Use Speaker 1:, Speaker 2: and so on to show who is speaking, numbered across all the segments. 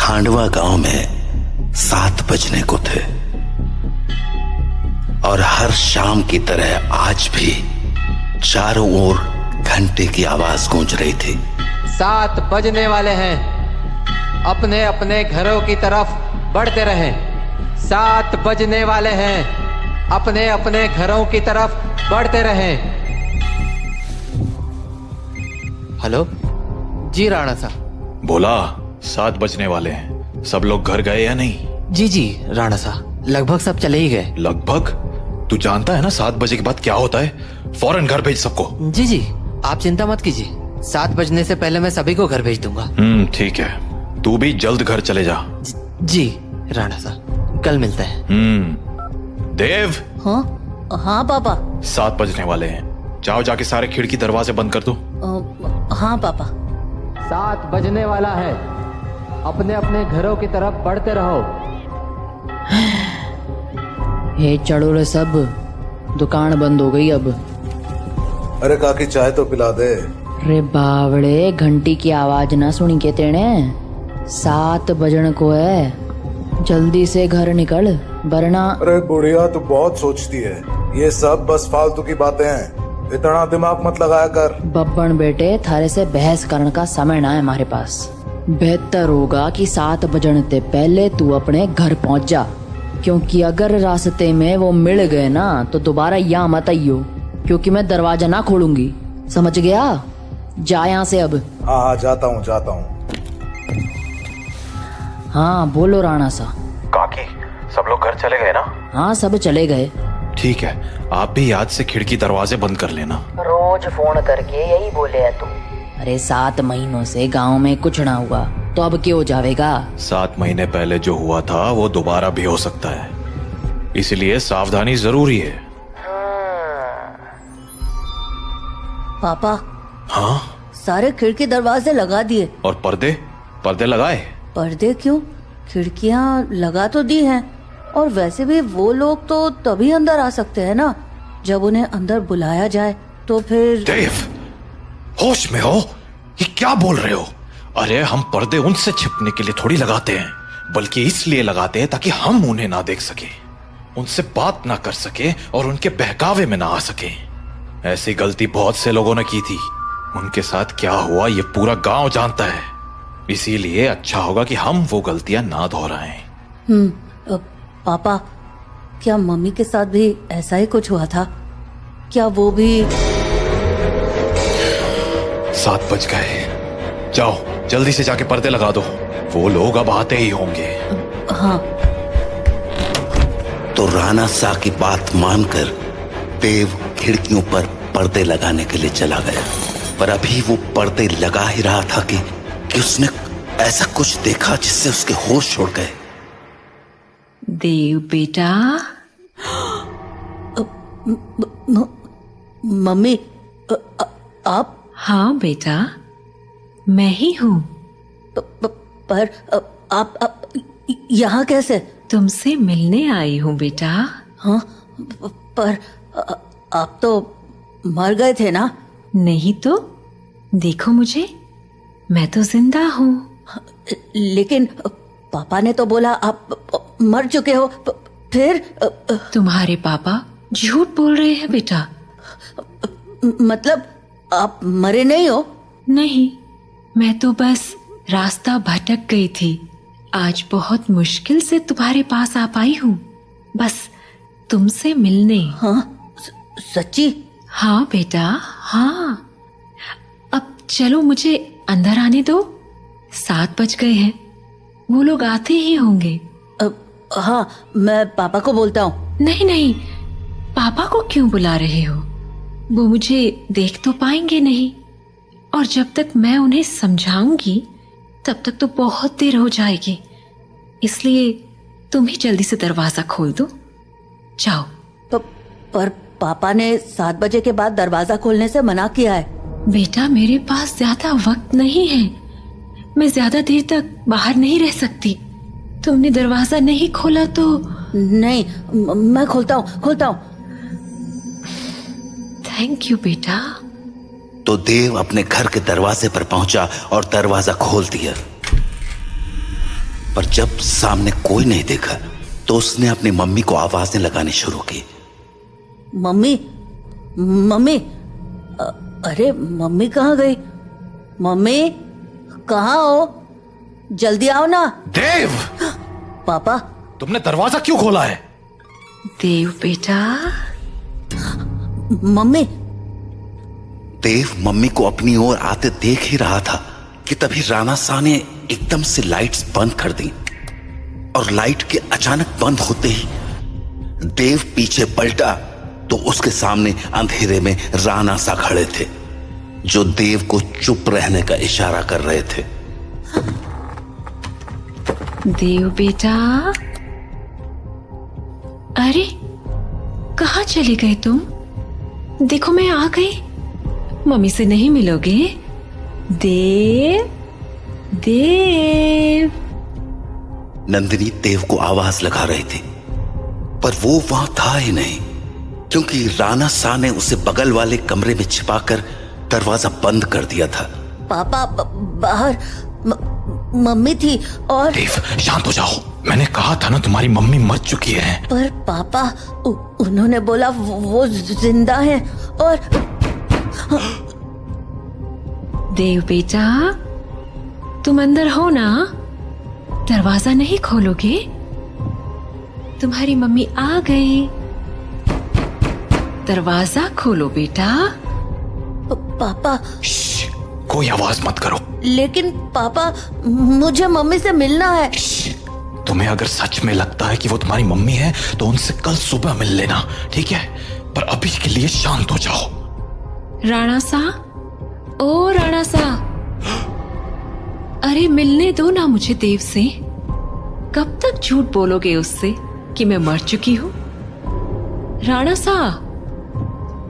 Speaker 1: खांडवा गांव में 7 बजने को थे और हर शाम की तरह आज भी चारों ओर घंटे की आवाज गूंज रही थी।
Speaker 2: 7 बजने वाले हैं, अपने अपने घरों की तरफ बढ़ते रहें। 7 बजने वाले हैं, अपने अपने घरों की तरफ बढ़ते रहें। हेलो जी राणा साहब।
Speaker 3: बोला 7 बजने वाले हैं, सब लोग घर गए या नहीं?
Speaker 2: जी राणा साहब, लगभग सब चले ही गए।
Speaker 3: लगभग? तू जानता है ना 7 बजे के बाद क्या होता है? फौरन घर भेज सबको।
Speaker 2: जी आप चिंता मत कीजिए, 7 बजने से पहले मैं सभी को घर भेज दूंगा।
Speaker 3: ठीक है, तू भी जल्द घर चले जा।
Speaker 2: जी राणा साहब, कल मिलते हैं।
Speaker 3: देव।
Speaker 4: हाँ पापा।
Speaker 3: 7 बजने वाले हैं, जाओ जाके सारे खिड़की दरवाजे बंद कर दो।
Speaker 4: हाँ पापा।
Speaker 2: 7 बजने वाला है, अपने अपने घरों की तरफ बढ़ते रहो।
Speaker 4: हे चढ़ोले सब, दुकान बंद हो गई अब।
Speaker 5: अरे काकी चाय तो पिला दे।
Speaker 4: अरे बावड़े, घंटी की आवाज ना सुनी के तेने? 7 बजन को है, जल्दी से घर निकल वरना।
Speaker 5: अरे बुढ़िया तू बहुत सोचती है, ये सब बस फालतू की बातें हैं, इतना दिमाग मत लगाया कर।
Speaker 4: बब्बन बेटे, थारे से बहस करने का समय ना है हमारे पास। बेहतर होगा कि 7 बजने से पहले तू अपने घर पहुंच जा, क्योंकि अगर रास्ते में वो मिल गए ना तो दोबारा यहाँ मत आइयो, क्योंकि मैं दरवाजा ना खोलूंगी, समझ गया? जा यहाँ से अब।
Speaker 5: हाँ जाता हूँ।
Speaker 4: हाँ बोलो राणा सा।
Speaker 3: काकी सब लोग घर चले गए ना?
Speaker 4: हाँ सब चले गए।
Speaker 3: ठीक है, आप भी याद से खिड़की दरवाजे बंद कर लेना।
Speaker 4: रोज फोन करके यही बोले है तू। अरे 7 महीनों से गांव में कुछ ना हुआ तो अब क्यों जावेगा?
Speaker 3: 7 महीने पहले जो हुआ था वो दोबारा भी हो सकता है, इसलिए सावधानी जरूरी है।
Speaker 4: पापा।
Speaker 3: हाँ?
Speaker 4: सारे खिड़की दरवाजे लगा दिए।
Speaker 3: और पर्दे लगाए?
Speaker 4: पर्दे क्यों? खिड़कियां लगा तो दी हैं, और वैसे भी वो लोग तो तभी अंदर आ सकते हैं ना जब उन्हें अंदर बुलाया जाए, तो फिर।
Speaker 3: देव, होश में हो? ये क्या बोल रहे हो? अरे हम पर्दे उनसे छिपने के लिए थोड़ी लगाते हैं, बल्कि इसलिए लगाते हैं ताकि हम उन्हें ना देख सके, उनसे बात ना कर सके और उनके बहकावे में ना आ सके। ऐसी गलती बहुत से लोगों ने की थी, उनके साथ क्या हुआ ये पूरा गांव जानता है, इसीलिए अच्छा होगा कि हम वो गलतियां ना दोहराएं।
Speaker 4: पापा, क्या मम्मी के साथ भी ऐसा ही कुछ हुआ था? क्या वो भी?
Speaker 3: 7 बज गए, जाओ जल्दी से जाके पर्दे लगा दो, वो लोग अब आते ही होंगे।
Speaker 4: हाँ।
Speaker 1: तो राणा सा की बात मानकर देव खिड़कियों पर पर्दे लगाने के लिए चला गया, पर अभी वो पर्दे लगा ही रहा था कि उसने ऐसा कुछ देखा जिससे उसके होश उड़ गए।
Speaker 6: देव बेटा।
Speaker 4: मम्मी, आप?
Speaker 6: हाँ बेटा, मैं ही हूँ।
Speaker 4: पर आप यहाँ कैसे?
Speaker 6: तुमसे मिलने आई हूँ बेटा।
Speaker 4: हाँ, पर आप तो मर गए थे ना?
Speaker 6: नहीं तो, देखो मुझे, मैं तो जिंदा हूँ।
Speaker 4: लेकिन पापा ने तो बोला आप मर चुके हो। फिर?
Speaker 6: तुम्हारे पापा झूठ बोल रहे हैं बेटा।
Speaker 4: मतलब आप मरे नहीं हो?
Speaker 6: नहीं, मैं तो बस रास्ता भटक गई थी, आज बहुत मुश्किल से तुम्हारे पास आ पाई हूँ, बस तुमसे मिलने।
Speaker 4: हाँ? सच्ची?
Speaker 6: हाँ बेटा, हाँ। अब चलो मुझे अंदर आने दो, 7 बज गए हैं, वो लोग आते ही होंगे।
Speaker 4: हाँ, मैं पापा को बोलता हूँ।
Speaker 6: नहीं, पापा को क्यों बुला रहे हो? वो मुझे देख तो पाएंगे नहीं, और जब तक मैं उन्हें समझाऊंगी तब तक तो बहुत देर हो जाएगी, इसलिए तुम ही जल्दी से दरवाजा खोल दो, जाओ।
Speaker 4: पर पापा ने 7 बजे के बाद दरवाजा खोलने से मना किया है।
Speaker 6: बेटा, मेरे पास ज्यादा वक्त नहीं है, मैं ज्यादा देर तक बाहर नहीं रह सकती। तुमने दरवाजा नहीं खोला तो?
Speaker 4: नहीं, मैं खोलता हूँ।
Speaker 6: थैंक यू बेटा।
Speaker 1: तो देव अपने घर के दरवाजे पर पहुंचा और दरवाजा खोल दिया। पर जब सामने कोई नहीं देखा तो उसने अपनी मम्मी को आवाजें लगानी शुरू की।
Speaker 7: मम्मी, मम्मी, अरे मम्मी कहाँ गई? मम्मी कहाँ हो? जल्दी आओ ना।
Speaker 3: देव!
Speaker 7: पापा,
Speaker 3: तुमने दरवाजा क्यों खोला है?
Speaker 6: देव बेटा।
Speaker 7: मम्मी।
Speaker 1: देव मम्मी को अपनी ओर आते देख ही रहा था कि तभी राणा शाह ने एकदम से लाइट्स बंद कर दी और लाइट के अचानक बंद होते ही देव पीछे पलटा तो उसके सामने अंधेरे में राणा शाह खड़े थे, जो देव को चुप रहने का इशारा कर रहे थे।
Speaker 6: देव बेटा, अरे कहाँ चले गए तुम? देखो मैं आ गई। मम्मी से नहीं मिलोगे? देव, देव।
Speaker 1: नंदिनी देव को आवाज लगा रही थी पर वो वहां था ही नहीं, क्योंकि राणा शाह ने उसे बगल वाले कमरे में छिपाकर दरवाजा बंद कर दिया था।
Speaker 7: पापा बाहर मम्मी थी और
Speaker 3: देव शांत हो जाओ, मैंने कहा था ना तुम्हारी मम्मी मर चुकी है।
Speaker 7: पर पापा उन्होंने बोला वो जिंदा है और
Speaker 6: देव बेटा, तुम अंदर हो ना? दरवाजा नहीं खोलोगे? तुम्हारी मम्मी आ गई। दरवाजा खोलो बेटा।
Speaker 7: पापा।
Speaker 3: कोई आवाज मत करो।
Speaker 7: लेकिन पापा, मुझे मम्मी से मिलना है।
Speaker 3: तुम्हें अगर सच में लगता है कि वो तुम्हारी मम्मी है तो उनसे कल सुबह मिल लेना, ठीक है? पर अभी के लिए शांत हो जाओ।
Speaker 6: राणा साह, ओ राणा साह, अरे मिलने दो ना मुझे देव से। कब तक झूठ बोलोगे उससे कि मैं मर चुकी हूं? राणा साह,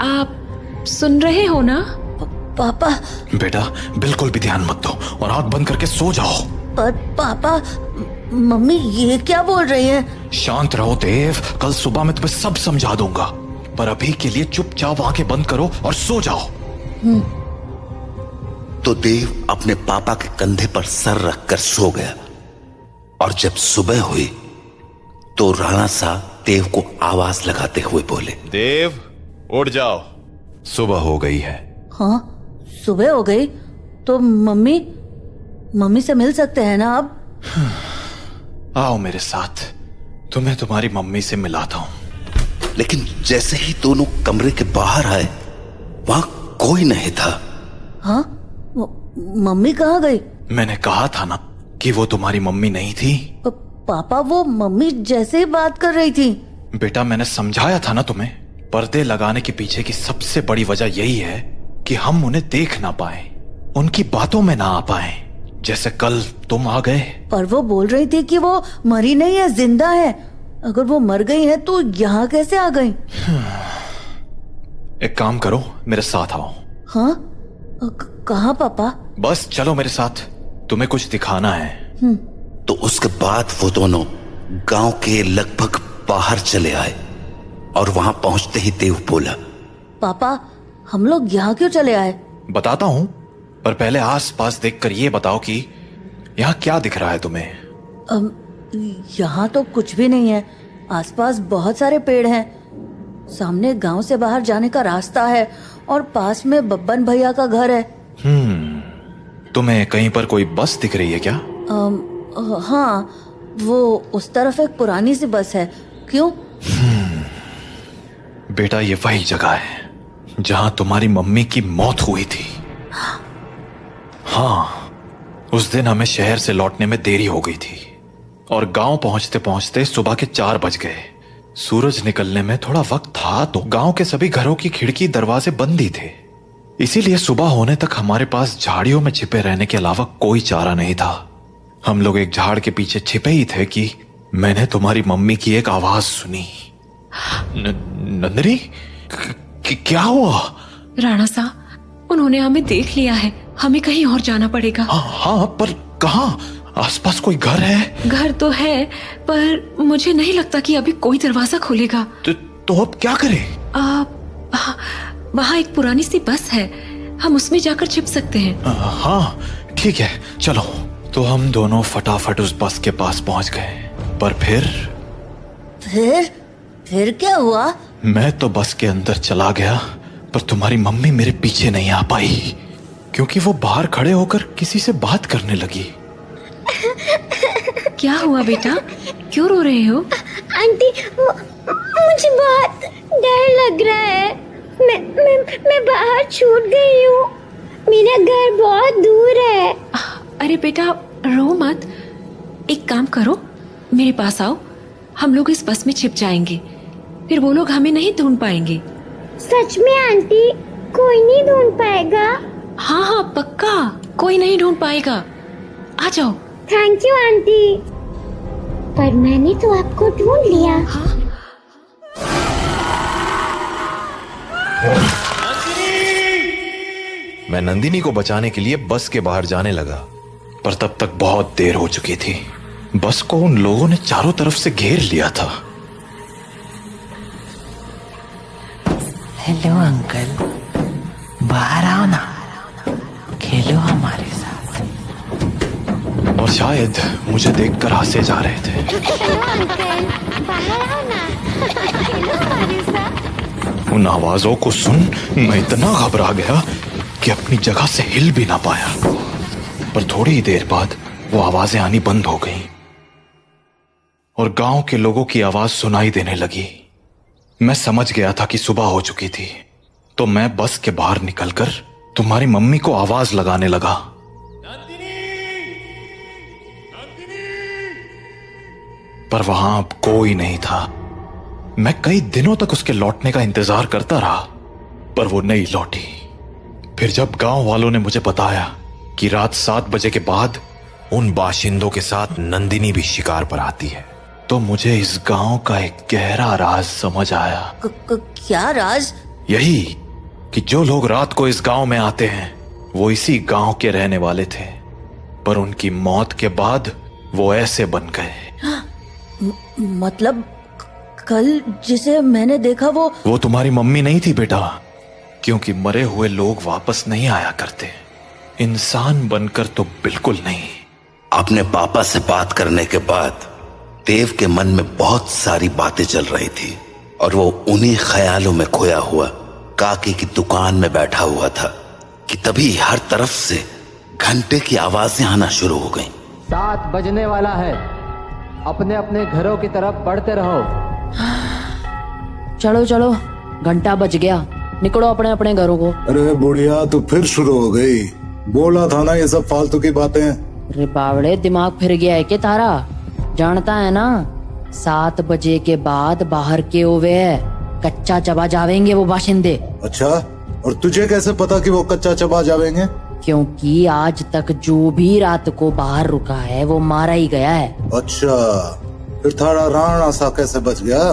Speaker 6: आप सुन रहे हो ना?
Speaker 7: पापा।
Speaker 3: बेटा बिल्कुल भी ध्यान मत दो और आंख बंद करके सो जाओ।
Speaker 7: पर पापा, मम्मी ये क्या बोल रही है?
Speaker 3: शांत रहो देव, कल सुबह मैं तुम्हें सब समझा दूंगा, पर अभी के लिए चुपचाप आंखें बंद करो और सो जाओ।
Speaker 1: तो देव अपने पापा के कंधे पर सर रखकर सो गया और जब सुबह हुई तो राणा शाह देव को आवाज लगाते हुए बोले,
Speaker 8: देव उठ जाओ, सुबह हो गई है।
Speaker 7: हाँ, सुबह हो गई तो मम्मी से मिल सकते हैं ना अब?
Speaker 3: आओ मेरे साथ, तुम्हें तुम्हारी मम्मी से मिलाता हूं।
Speaker 1: लेकिन जैसे ही दोनों कमरे के बाहर आए वहां कोई नहीं था।
Speaker 7: हाँ, मम्मी कहाँ गई?
Speaker 3: मैंने कहा था ना कि वो तुम्हारी मम्मी नहीं थी।
Speaker 7: पापा, वो मम्मी जैसे ही बात कर रही थी।
Speaker 3: बेटा मैंने समझाया था ना तुम्हें, पर्दे लगाने के पीछे की सबसे बड़ी वजह यही है कि हम उन्हें देख ना पाए, उनकी बातों में ना आ पाए, जैसे कल तुम आ गए। पर
Speaker 7: वो बोल रही थी कि वो मरी नहीं है, जिंदा है। अगर वो मर गई है तो यहाँ कैसे आ गई?
Speaker 3: एक काम करो, मेरे साथ आओ।
Speaker 7: हाँ? कहाँ पापा?
Speaker 3: बस चलो मेरे साथ, तुम्हें कुछ दिखाना है।
Speaker 1: तो उसके बाद वो दोनों गांव के लगभग बाहर चले आए और वहां पहुंचते ही देव बोला,
Speaker 7: पापा हम लोग यहाँ क्यों चले आए?
Speaker 3: बताता हूँ, पर पहले आस पास देखकर ये बताओ कि यहाँ क्या दिख रहा है तुम्हें?
Speaker 7: यहाँ तो कुछ भी नहीं है। आसपास बहुत सारे पेड़ हैं, सामने गांव से बाहर जाने का रास्ता है और पास में बब्बन भैया का घर है।
Speaker 3: तुम्हें कहीं पर कोई बस दिख रही है क्या?
Speaker 7: हाँ, वो उस तरफ एक पुरानी सी बस है। क्यों?
Speaker 3: बेटा ये वही जगह है जहां तुम्हारी मम्मी की मौत हुई थी। हाँ, उस दिन हमें शहर से लौटने में देरी हो गई थी और गांव पहुंचते पहुंचते सुबह के 4 बज गए। सूरज निकलने में थोड़ा वक्त था तो गांव के सभी घरों की खिड़की दरवाजे बंद ही थे, इसीलिए सुबह होने तक हमारे पास झाड़ियों में छिपे रहने के अलावा कोई चारा नहीं था। हम लोग एक झाड़ के पीछे छिपे ही थे कि मैंने तुम्हारी मम्मी की एक आवाज सुनी। नंदिनी, क्या हुआ?
Speaker 6: राणा साहब, उन्होंने हमें देख लिया है, हमें कहीं और जाना पड़ेगा।
Speaker 3: हाँ, पर कहाँ? आसपास कोई घर है?
Speaker 6: घर तो है, पर मुझे नहीं लगता कि अभी कोई दरवाजा खोलेगा।
Speaker 3: तो अब क्या करें?
Speaker 6: वहाँ एक पुरानी सी बस है, हम उसमें जाकर छिप सकते हैं।
Speaker 3: हाँ ठीक है, चलो। तो हम दोनों फटाफट उस बस के पास पहुंच गए। पर
Speaker 7: फिर क्या हुआ?
Speaker 3: मैं तो बस के अंदर चला गया, पर तुम्हारी मम्मी मेरे पीछे नहीं आ पाई, क्योंकि वो बाहर खड़े होकर किसी से बात करने लगी।
Speaker 6: क्या हुआ बेटा, क्यों रो रहे हो?
Speaker 9: आंटी, मुझे बहुत डर लग रहा है। मैं बाहर छूट गई हूँ। मेरा घर बहुत दूर है।
Speaker 6: अरे बेटा रो मत, एक काम करो, मेरे पास आओ, हम लोग इस बस में छिप जाएंगे, फिर वो लोग हमें नहीं ढूंढ पाएंगे।
Speaker 9: सच में आंटी? कोई नहीं ढूंढ पाएगा?
Speaker 6: हाँ हाँ पक्का, कोई नहीं ढूंढ पाएगा, आ जाओ।
Speaker 9: थैंक यू आंटी, पर मैंने तो आपको ढूंढ लिया।
Speaker 6: हाँ?
Speaker 8: मैं नंदिनी को बचाने के लिए बस के बाहर जाने लगा,
Speaker 3: पर तब तक बहुत देर हो चुकी थी। बस को उन लोगों ने चारों तरफ से घेर लिया था।
Speaker 10: हेलो अंकल, बाहर आओ ना, खेलो हमारे साथ।
Speaker 3: और शायद मुझे देखकर हंसे जा रहे थे।
Speaker 9: हेलो अंकल, बाहर आओ ना, खेलो हमारे साथ।
Speaker 3: उन आवाजों को सुन मैं इतना घबरा गया कि अपनी जगह से हिल भी ना पाया। पर थोड़ी ही देर बाद वो आवाजें आनी बंद हो गईं और गांव के लोगों की आवाज सुनाई देने लगी। मैं समझ गया था कि सुबह हो चुकी थी, तो मैं बस के बाहर निकलकर तुम्हारी मम्मी को आवाज लगाने लगा। पर वहां अब कोई नहीं था। मैं कई दिनों तक उसके लौटने का इंतजार करता रहा, पर वो नहीं लौटी। फिर जब गांव वालों ने मुझे बताया कि रात 7 बजे के बाद
Speaker 8: उन बाशिंदों के साथ नंदिनी भी शिकार पर आती है,
Speaker 3: तो मुझे इस गांव का एक गहरा राज समझ आया।
Speaker 7: क्या राज?
Speaker 3: यही कि जो लोग रात को इस गांव में आते हैं वो इसी गांव के रहने वाले थे, पर उनकी मौत के बाद वो ऐसे बन गए।
Speaker 7: मतलब कल जिसे मैंने देखा वो
Speaker 3: तुम्हारी मम्मी नहीं थी बेटा, क्योंकि मरे हुए लोग वापस नहीं आया करते, इंसान बनकर तो बिल्कुल नहीं।
Speaker 1: अपने पापा से बात करने के बाद देव के मन में बहुत सारी बातें चल रही थी और वो उन्हीं ख्यालों में खोया हुआ काकी की दुकान में बैठा हुआ था कि तभी हर तरफ से घंटे की आवाजें आना शुरू हो गईं।
Speaker 2: 7 बजने वाला है, अपने अपने घरों की तरफ बढ़ते रहो।
Speaker 4: चलो चलो, घंटा बज गया, निकलो अपने अपने घरों को।
Speaker 5: अरे बुढ़िया, तू फिर शुरू हो गई। बोला था ना ये सब फालतू की बातें।
Speaker 4: अरे बावड़े, दिमाग फिर गया है कि तारा? जानता है ना, 7 बजे के बाद बाहर के ओवे है, कच्चा चबा जावेंगे वो बाशिंदे।
Speaker 5: अच्छा, और तुझे कैसे पता कि वो कच्चा चबा जावेंगे?
Speaker 4: क्योंकि आज तक जो भी रात को बाहर रुका है वो मारा ही गया है।
Speaker 5: अच्छा, फिर थारा राणा सा कैसे बच गया?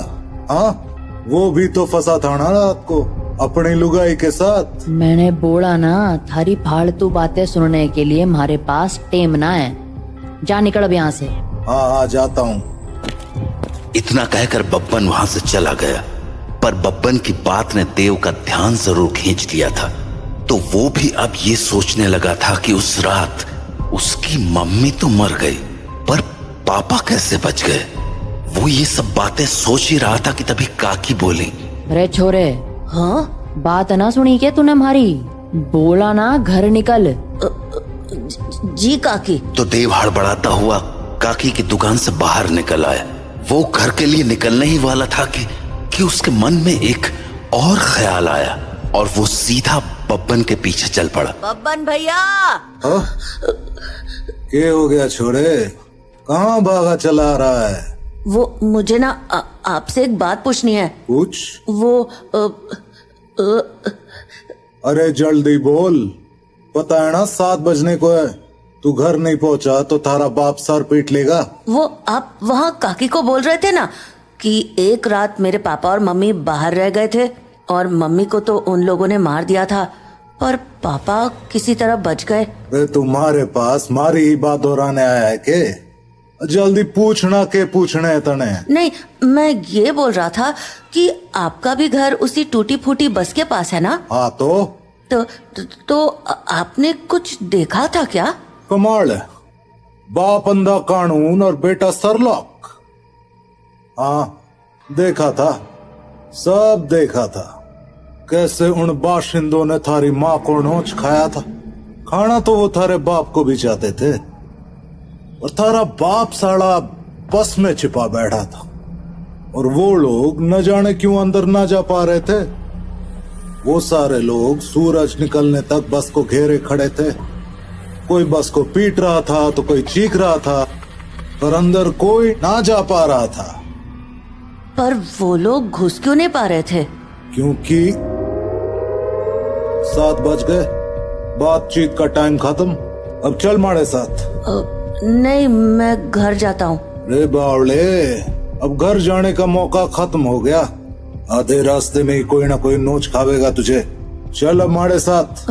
Speaker 5: हाँ, वो भी तो फंसा था ना रात को अपनी लुगाई के साथ।
Speaker 4: मैंने बोला ना, थारी फालतू बातें सुनने के लिए हमारे पास टेम ना है। जा निकल अब यहाँ से।
Speaker 5: हाँ, जाता हूँ।
Speaker 1: इतना कहकर बब्बन वहां से चला गया, पर बब्बन की बात ने देव का ध्यान जरूर खींच लिया था। तो वो भी अब ये सोचने लगा था कि उस रात उसकी मम्मी तो मर गई, पर पापा कैसे बच गए। वो ये सब बातें सोच ही रहा था कि तभी काकी बोली,
Speaker 4: अरे छोरे,
Speaker 7: हाँ?
Speaker 4: बात ना सुनी क्या तूने हमारी? बोला ना घर निकल।
Speaker 7: जी काकी।
Speaker 1: तो देव हड़बड़ाता हुआ काकी की दुकान से बाहर निकल आया। वो घर के लिए निकलने ही वाला था कि उसके मन में एक और ख्याल आया और वो सीधा बब्बन के पीछे चल पड़ा।
Speaker 7: बब्बन भैया!
Speaker 5: क्या हो गया छोरे, कहाँ भागा चला रहा है?
Speaker 7: वो मुझे ना आपसे एक बात पूछनी है।
Speaker 5: पूछ।
Speaker 7: वो
Speaker 5: अरे जल्दी बोल, पता है ना 7 बजने को है। तू घर नहीं पहुंचा तो थारा बाप सर पीट लेगा। वो
Speaker 7: आप वहाँ काकी को बोल रहे थे ना कि एक रात मेरे पापा और मम्मी बाहर रह गए थे और मम्मी को तो उन लोगों ने मार दिया था, पर पापा किसी तरह बच गए।
Speaker 5: तुम्हारे पास मारी ही बात दोहराने आया है के? जल्दी पूछना के पूछने है तने।
Speaker 7: नहीं, मैं ये बोल रहा था कि आपका भी घर उसी टूटी फूटी बस के पास है ना?
Speaker 5: हाँ तो
Speaker 7: आपने कुछ देखा था क्या?
Speaker 5: कमाल है, बाप अंधा कानून और बेटा सरलॉक। हाँ, देखा था, सब देखा था, कैसे उन बाशिंदों ने थारी माँ को नोच खाया था। खाना तो वो थारे बाप को भी चाहते थे, और थारा बाप साला बस में छिपा बैठा था, और वो लोग न जाने क्यों अंदर ना जा पा रहे थे। वो सारे लोग सूरज निकलने तक बस को घेरे खड़े थे। कोई बस को पीट रहा था तो कोई चीख रहा था, पर अंदर कोई ना जा पा रहा था।
Speaker 7: पर वो लोग घुस क्यों नहीं पा रहे थे?
Speaker 5: क्योंकि 7 बज गए, बातचीत का टाइम खत्म। अब चल हमारे साथ।
Speaker 7: नहीं, मैं घर जाता हूँ।
Speaker 5: रे बावले, अब घर जाने का मौका खत्म हो गया। आधे रास्ते में ही कोई ना कोई नोच खावेगा तुझे। चल अब हमारे साथ।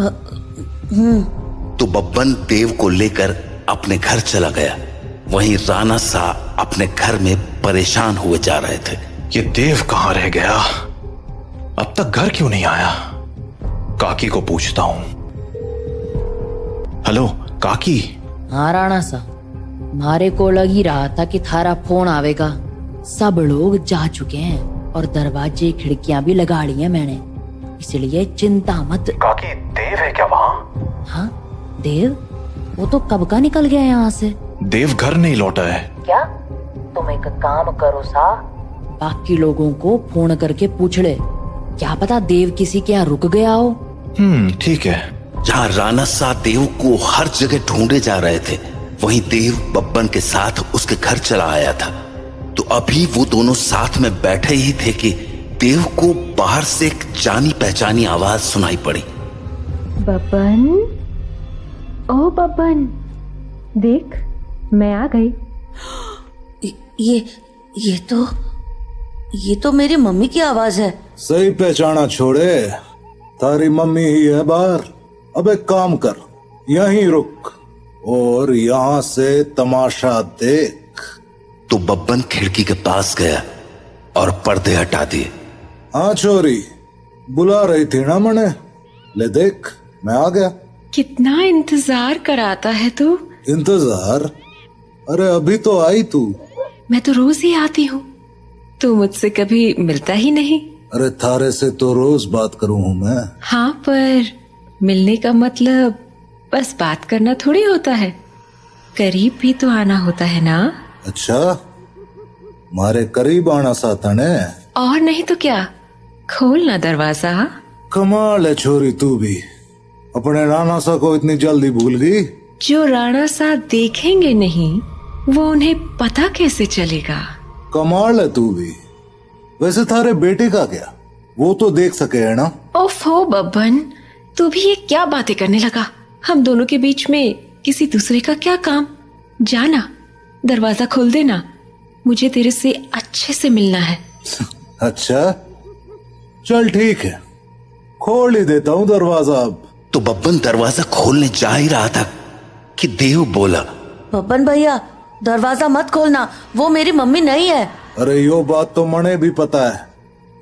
Speaker 1: तो बब्बन देव को लेकर अपने घर चला गया। वहीं राणा सा अपने घर में परेशान हुए जा रहे थे।
Speaker 3: ये देव कहाँ रह गया? अब तक घर क्यों नहीं आया? काकी को पूछता हूँ। हेलो काकी।
Speaker 4: हाँ राणा सा, मारे को लग ही रहा था कि थारा फोन आवेगा। सब लोग जा चुके हैं और दरवाजे खिड़कियां भी लगा ली हैं मैंने, इसलिए चिंता मत।
Speaker 3: काकी, देव है क्या वहाँ?
Speaker 4: हाँ देव, वो तो कब का निकल गया यहाँ से।
Speaker 3: देव घर नहीं लौटा है
Speaker 4: क्या? तुम एक काम करो सा, बाकी लोगों को फोन करके पूछ ले, क्या पता देव किसी के यहाँ रुक गया हो।
Speaker 3: ठीक है।
Speaker 1: जहाँ राणा सा देव को हर जगह ढूंढे जा रहे थे, वहीं देव बब्बन के साथ उसके घर चला आया था। तो अभी वो दोनों साथ में बैठे ही थे कि देव को बाहर से एक जानी पहचानी आवाज सुनाई पड़ी।
Speaker 11: बब्बन, ओ बब्बन, देख मैं आ गई।
Speaker 7: ये तो मेरी मम्मी की आवाज है।
Speaker 5: सही पहचाना छोड़े, तारी मम्मी ही है बाहर। अब एक काम कर, यहीं रुक और यहाँ से तमाशा देख।
Speaker 1: तो बब्बन खिड़की के पास गया और पर्दे हटा दिए।
Speaker 5: हाँ छोरी, बुला रही थी ना मने, ले देख मैं आ गया।
Speaker 6: कितना इंतजार कराता है तू।
Speaker 5: इंतजार? अरे अभी तो आई तू।
Speaker 6: मैं तो रोज ही आती हूँ, तू मुझसे कभी मिलता ही नहीं।
Speaker 5: अरे थारे से तो रोज बात करूँ हूँ मैं।
Speaker 6: हाँ, पर मिलने का मतलब बस बात करना थोड़ी होता है, करीब भी तो आना होता है ना।
Speaker 5: अच्छा, मारे करीब आना साथा ने।
Speaker 6: और नहीं तो क्या, खोल ना दरवाजा।
Speaker 5: कमाल है छोरी, तू भी अपने राणा सा को इतनी जल्दी भूल गई।
Speaker 6: जो राणा सा देखेंगे नहीं, वो उन्हें पता कैसे चलेगा।
Speaker 5: कमाल है तू भी। वैसे थारे बेटे का क्या, वो तो देख सके है ना।
Speaker 6: ओफो बब्बन, तू भी ये क्या बातें करने लगा। हम दोनों के बीच में किसी दूसरे का क्या काम। जाना, दरवाजा खोल देना, मुझे तेरे से अच्छे से मिलना है।
Speaker 5: अच्छा चल ठीक है, खोल ही देता हूँ दरवाजा अब।
Speaker 1: तो बब्बन दरवाजा खोलने जा ही रहा था कि देव बोला,
Speaker 7: बब्बन भैया दरवाजा मत खोलना, वो मेरी मम्मी नहीं है।
Speaker 5: अरे यो बात तो मने भी पता है,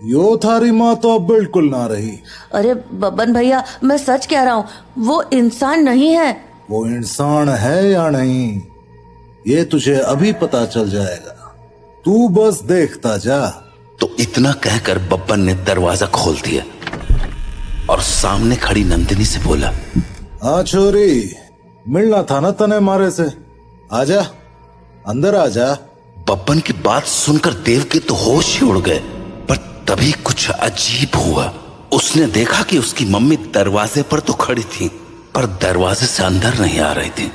Speaker 5: यो थारी माँ तो अब बिल्कुल ना रही।
Speaker 7: अरे बब्बन भैया, मैं सच कह रहा हूँ, वो इंसान नहीं है।
Speaker 5: वो इंसान है या नहीं, ये तुझे अभी पता चल जाएगा, तू बस देखता जा।
Speaker 1: तो इतना कहकर बब्बन ने दरवाजा खोल दिया और सामने खड़ी नंदिनी से बोला,
Speaker 5: हाँ छोरी, मिलना था ना तने मारे से, आजा अंदर आजा।
Speaker 1: बब्बन की बात सुनकर देव के तो होश ही उड़ गए, पर तभी कुछ अजीब हुआ। उसने देखा कि उसकी मम्मी दरवाजे पर तो खड़ी थी, पर दरवाजे से अंदर नहीं आ रही थी।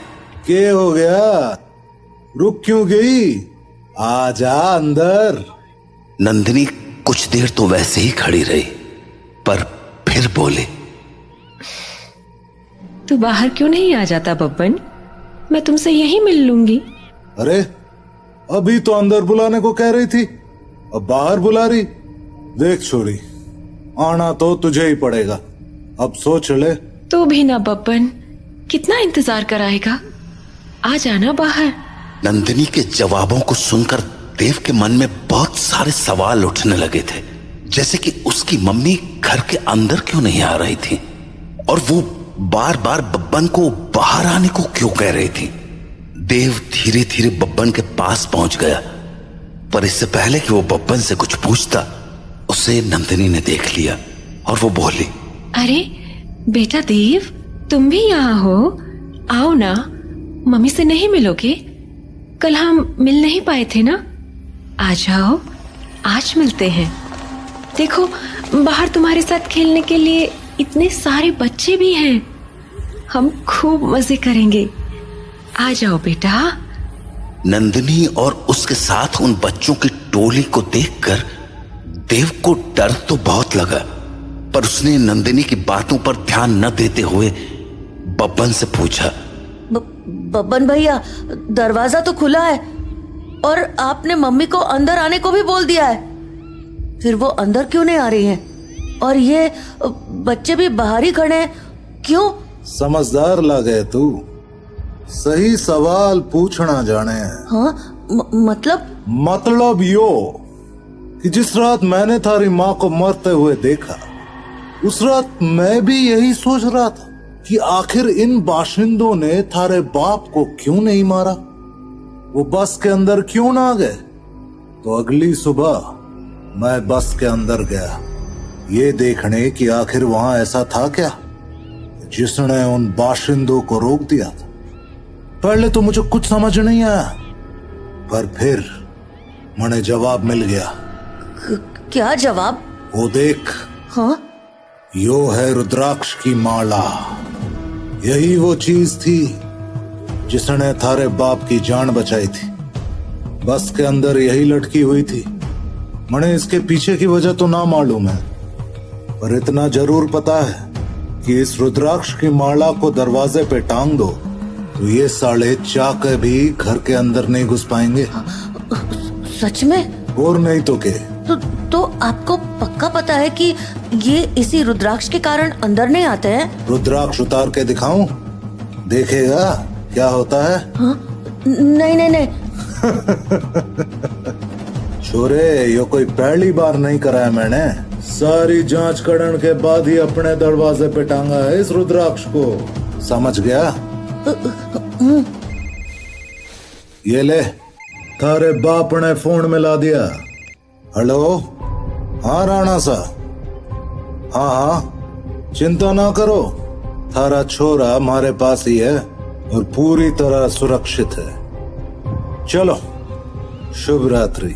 Speaker 5: क्या हो गया, रुक क्यों गई, आजा अंदर।
Speaker 1: नंदिनी कुछ देर तो वैसे ही खड़ी रही, पर फिर बोले,
Speaker 6: तू बाहर क्यों नहीं आ जाता बब्बन, मैं तुमसे यहीं मिल लूंगी।
Speaker 5: अरे अभी तो अंदर बुलाने को कह रही थी, अब बाहर बुला रही। देख छोरी, आना तो तुझे ही पड़ेगा, अब सोच ले।
Speaker 6: तू भी ना बब्बन, कितना इंतजार कराएगा, आ जाना बाहर।
Speaker 1: नंदिनी के जवाबों को सुनकर देव के मन में बहुत सारे सवाल उठने लगे थे, जैसे कि उसकी मम्मी घर के अंदर क्यों नहीं आ रही थी, और वो बार बार बब्बन को बाहर आने को क्यों कह रही थी। देव धीरे धीरे बब्बन के पास पहुंच गया, पर इससे पहले कि वो बब्बन से कुछ पूछता, उसे नंदिनी ने देख लिया और वो बोली,
Speaker 6: अरे बेटा देव, तुम भी यहाँ हो? आओ ना, मम्मी से नहीं मिलोगे? कल हम मिल नहीं पाए थे ना? आ जाओ, आज मिलते हैं। देखो, बाहर तुम्हारे साथ खेलने के लिए इतने सारे बच्चे भी हैं। हम खूब मजे करेंगे। आ जाओ बेटा।
Speaker 1: नंदिनी और उसके साथ उन बच्चों की टोली को देखकर देव को डर तो बहुत लगा, पर उसने नंदिनी की बातों पर ध्यान न देते हुए बब्बन से पूछा,
Speaker 7: बब्बन भैया, दरवाजा तो खुला है और आपने मम्मी को अंदर आने को भी बोल दिया है, फिर वो अंदर क्यों नहीं आ रही हैं? और ये बच्चे भी बाहर ही खड़े हैं, क्यों?
Speaker 5: समझदार लगे तू, सही सवाल पूछना जाने।
Speaker 7: हाँ, मतलब
Speaker 5: यो कि जिस रात मैंने थारी माँ को मरते हुए देखा, उस रात मैं भी यही सोच रहा था कि आखिर इन बाशिंदों ने थारे बाप को क्यों नहीं मारा, वो बस के अंदर क्यों ना गए। तो अगली सुबह मैं बस के अंदर गया, ये देखने कि आखिर वहां ऐसा था क्या जिसने उन बाशिंदों को रोक दिया था। पहले तो मुझे कुछ समझ नहीं आया, पर फिर मुझे जवाब मिल गया।
Speaker 7: क्या जवाब?
Speaker 5: वो देख।
Speaker 7: हाँ?
Speaker 5: यो है रुद्राक्ष की माला। यही वो चीज थी जिसने थारे बाप की जान बचाई थी। बस के अंदर यही लटकी हुई थी। मुझे इसके पीछे की वजह तो ना मालूम है, पर इतना जरूर पता है कि इस रुद्राक्ष की माला को दरवाजे पे टांग दो तो ये साले चाके भी घर के अंदर नहीं घुस पाएंगे।
Speaker 7: सच में?
Speaker 5: और नहीं तो के।
Speaker 7: तो आपको पक्का पता है कि ये इसी रुद्राक्ष के कारण अंदर नहीं आते हैं?
Speaker 5: रुद्राक्ष उतार के दिखाऊं? देखेगा क्या होता है?
Speaker 7: हाँ? नहीं नहीं नहीं।
Speaker 5: छोरे, ये कोई पहली बार नहीं कराया मैंने। सारी जांच करने के बाद ही अपने दरवाजे पे टांगा है इस रुद्राक्ष को, समझ गया? ये ले, थारे बाप ने फोन मिला दिया। हेलो, हाँ राणा सा, हाँ हाँ, चिंता ना करो, थारा छोरा हमारे पास ही है और पूरी तरह सुरक्षित है। चलो, शुभ रात्रि।